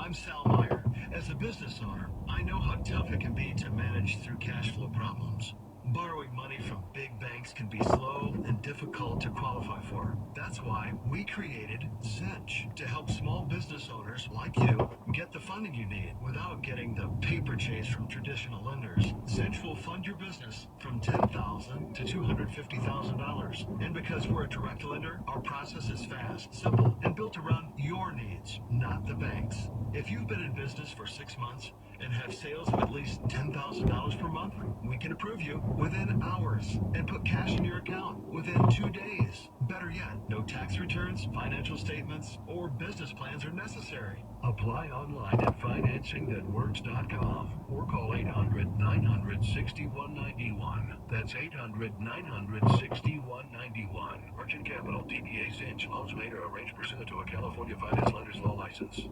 I'm Sal Meyer. As a business owner, I know how tough it can be to manage through cash flow problems. Borrowing money from big banks can be slow and difficult to qualify for. That's why we created Zench to help small business owners like you get the funding you need without getting the paper chase from traditional lenders. Zench will fund your business from $10,000 to $250,000. And because we're a direct lender, our process is fast, simple, and built around your needs, not the bank's. If you've been in business for 6 months and have sales of at least $10,000 per month, we can approve you within hours and put cash in your account within 2 days. Better yet, no tax returns, financial statements, or business plans are necessary. Apply online at financingthatworks.com or call 800-900-6191. That's 800-900-6191. Merchant Capital, DBA Zinch. Loans made or arranged pursuant to a California Finance Lender's Law License.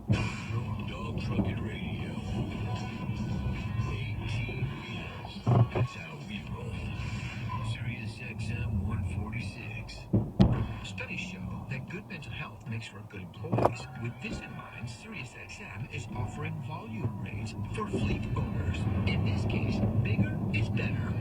Road Dog Trucking Radio. ATVs. That's how we roll. Sirius XM 146. Studies show that good mental health makes for good employees. With this in mind, SiriusXM is offering volume rates for fleet owners. In this case, bigger is better.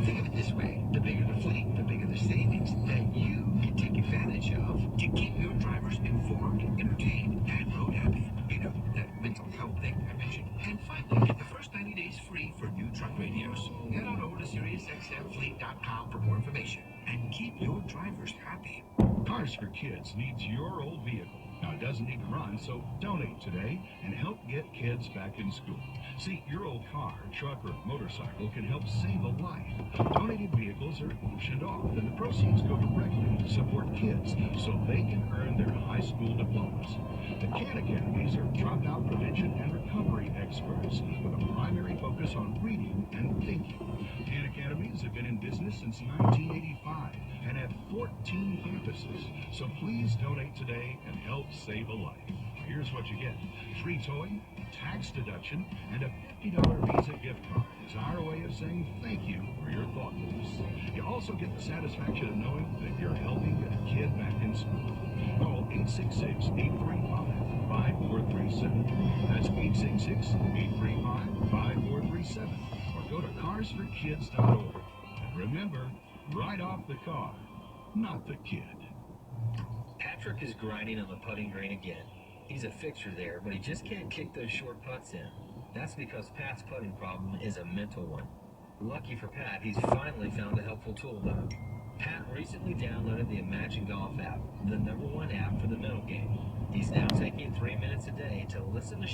Think of it this way. The bigger the fleet, the bigger the savings that you can take advantage of to keep your drivers informed, entertained, and road happy. You know, that mental health thing I mentioned. And finally, get the first 90 days free for new truck radios. Head on over to SiriusXMFleet.com for more information and keep your drivers happy. Cars for Kids needs your old vehicle. Now, it doesn't need to run, so donate today and help get kids back in school. See, your old car, truck, or motorcycle can help save a life. Donated vehicles are auctioned off, and the proceeds go directly to support kids so they can earn their high school diplomas. The CAN Academies are dropout prevention and recovery experts with a primary focus on reading and thinking. CAN Academies have been in business since 1985 and have 14 campuses. So please donate today and help save a life. Here's what you get. Free toy, tax deduction, and a $50 Visa gift card is our way of saying thank you for your thoughtfulness. You also get the satisfaction of knowing that you're helping get a kid back in school. Call 866-835-5437. That's 866-835-5437. Or go to carsforkids.org. And remember, right off the car, not the kid. Patrick is grinding on the putting green again. He's a fixture there, but he just can't kick those short putts in. That's because Pat's putting problem is a mental one. Lucky for Pat, he's finally found a helpful tool, though. Pat recently downloaded the Imagine Golf app, the #1 app for the mental game. He's now taking 3 minutes a day to listen to